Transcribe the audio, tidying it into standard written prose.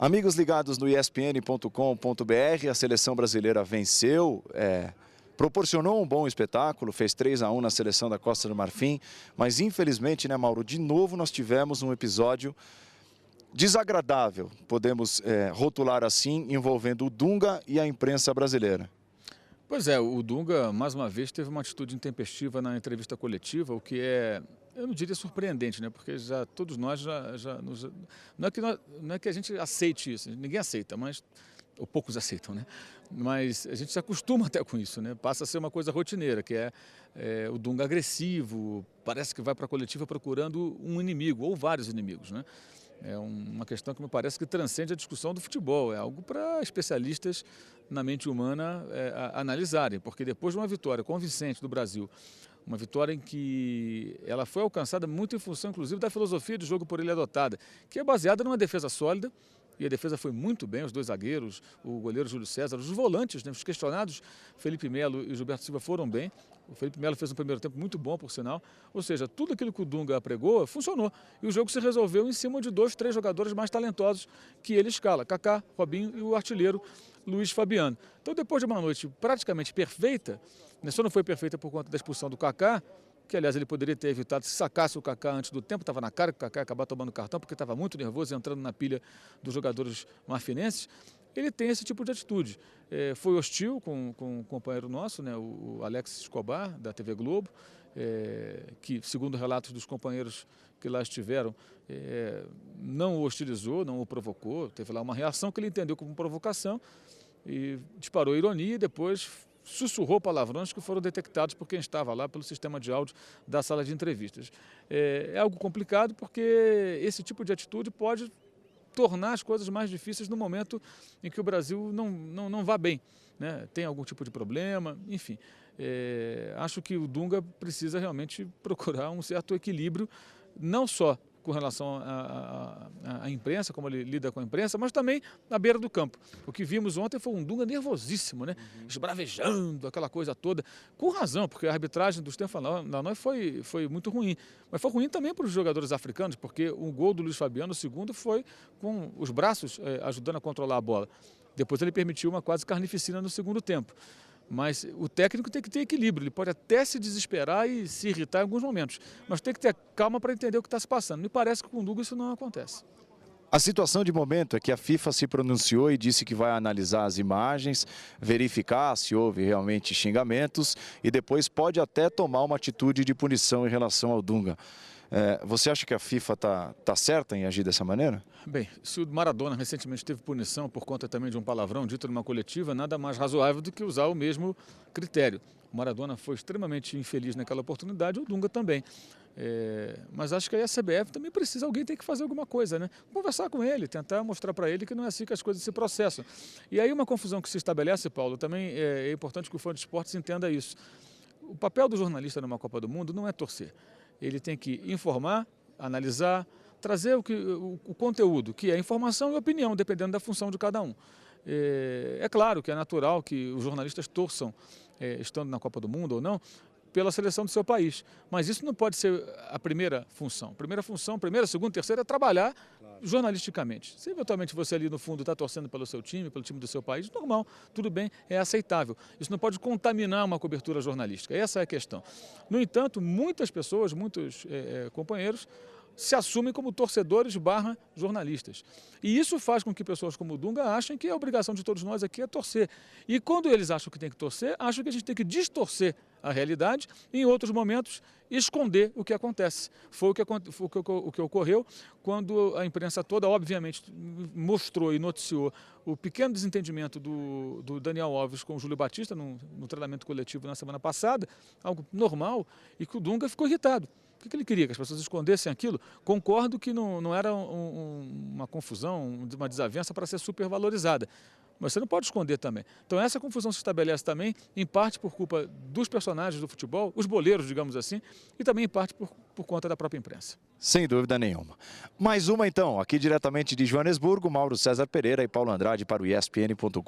Amigos ligados no espn.com.br, a seleção brasileira venceu, proporcionou um bom espetáculo, fez 3-1 na seleção da Costa do Marfim, mas infelizmente, né, Mauro, de novo nós tivemos um episódio desagradável, podemos rotular assim, envolvendo o Dunga e a imprensa brasileira. Pois é, o Dunga, mais uma vez, teve uma atitude intempestiva na entrevista coletiva, o que é, eu não diria surpreendente, né? Porque já todos nós não é que a gente aceite isso, ninguém aceita, mas ou poucos aceitam, né? Mas a gente se acostuma até com isso, né? Passa a ser uma coisa rotineira, que é o Dunga agressivo, parece que vai para a coletiva procurando um inimigo ou vários inimigos, né? É uma questão que me parece que transcende a discussão do futebol, é algo para especialistas na mente humana analisarem, porque depois de uma vitória convincente do Brasil, uma vitória em que ela foi alcançada muito em função, inclusive, da filosofia de jogo por ele adotada, que é baseada numa defesa sólida, e a defesa foi muito bem, os dois zagueiros, o goleiro Júlio César, os volantes, né, os questionados, Felipe Melo e Gilberto Silva foram bem. O Felipe Melo fez um primeiro tempo muito bom, por sinal. Ou seja, tudo aquilo que o Dunga pregou funcionou. E o jogo se resolveu em cima de 2, 3 jogadores mais talentosos que ele escala, Kaká, Robinho e o artilheiro Luiz Fabiano. Então, depois de uma noite praticamente perfeita, só não foi perfeita por conta da expulsão do Kaká, que aliás ele poderia ter evitado se sacasse o Kaká antes do tempo, estava na cara que o Kaká ia acabar tomando cartão, porque estava muito nervoso entrando na pilha dos jogadores marfinenses. Ele tem esse tipo de atitude. Foi hostil com um companheiro nosso, né, o Alex Escobar, da TV Globo, que, segundo relatos dos companheiros que lá estiveram, não o hostilizou, não o provocou, teve lá uma reação que ele entendeu como provocação e disparou ironia e depois sussurrou palavrões que foram detectados por quem estava lá pelo sistema de áudio da sala de entrevistas. É algo complicado porque esse tipo de atitude pode tornar as coisas mais difíceis no momento em que o Brasil não vá bem, né? Tem algum tipo de problema, enfim. Acho que o Dunga precisa realmente procurar um certo equilíbrio, não só com relação à imprensa, como ele lida com a imprensa, mas também na beira do campo. O que vimos ontem foi um Dunga nervosíssimo, né? Esbravejando, aquela coisa toda, com razão, porque a arbitragem do Stefano Lanoy foi muito ruim. Mas foi ruim também para os jogadores africanos, porque o gol do Luiz Fabiano, o segundo, foi com os braços ajudando a controlar a bola. Depois ele permitiu uma quase carnificina no segundo tempo. Mas o técnico tem que ter equilíbrio, ele pode até se desesperar e se irritar em alguns momentos, mas tem que ter calma para entender o que está se passando. Me parece que com o Dunga isso não acontece. A situação de momento é que a FIFA se pronunciou e disse que vai analisar as imagens, verificar se houve realmente xingamentos e depois pode até tomar uma atitude de punição em relação ao Dunga. Você acha que a FIFA tá certa em agir dessa maneira? Bem, se o Maradona recentemente teve punição por conta também de um palavrão dito numa coletiva, nada mais razoável do que usar o mesmo critério. O Maradona foi extremamente infeliz naquela oportunidade, o Dunga também. Mas acho que aí a CBF também precisa, alguém tem que fazer alguma coisa, né? Conversar com ele, tentar mostrar para ele que não é assim que as coisas se processam. E aí uma confusão que se estabelece, Paulo, também é importante que o fã de esportes entenda isso. O papel do jornalista numa Copa do Mundo não é torcer. Ele tem que informar, analisar, trazer o conteúdo, que é informação e opinião, dependendo da função de cada um. É claro que é natural que os jornalistas torçam, estando na Copa do Mundo ou não, pela seleção do seu país. Mas isso não pode ser a primeira função. Primeira, segunda, terceira é trabalhar jornalisticamente. Se eventualmente você ali no fundo está torcendo pelo seu time, pelo time do seu país, normal, tudo bem, é aceitável. Isso não pode contaminar uma cobertura jornalística. Essa é a questão. No entanto, muitas pessoas, muitos companheiros, se assumem como torcedores / jornalistas. E isso faz com que pessoas como o Dunga achem que a obrigação de todos nós aqui é torcer. E quando eles acham que tem que torcer, acham que a gente tem que distorcer a realidade e, em outros momentos, esconder o que acontece. Foi o que ocorreu quando a imprensa toda, obviamente, mostrou e noticiou o pequeno desentendimento do Daniel Alves com o Júlio Batista no treinamento coletivo na semana passada, algo normal, e que o Dunga ficou irritado. O que ele queria? Que as pessoas escondessem aquilo? Concordo que não era uma confusão, uma desavença para ser supervalorizada. Mas você não pode esconder também. Então essa confusão se estabelece também, em parte por culpa dos personagens do futebol, os boleiros, digamos assim, e também em parte por conta da própria imprensa. Sem dúvida nenhuma. Mais uma então, aqui diretamente de Joanesburgo, Mauro César Pereira e Paulo Andrade para o espn.com.br.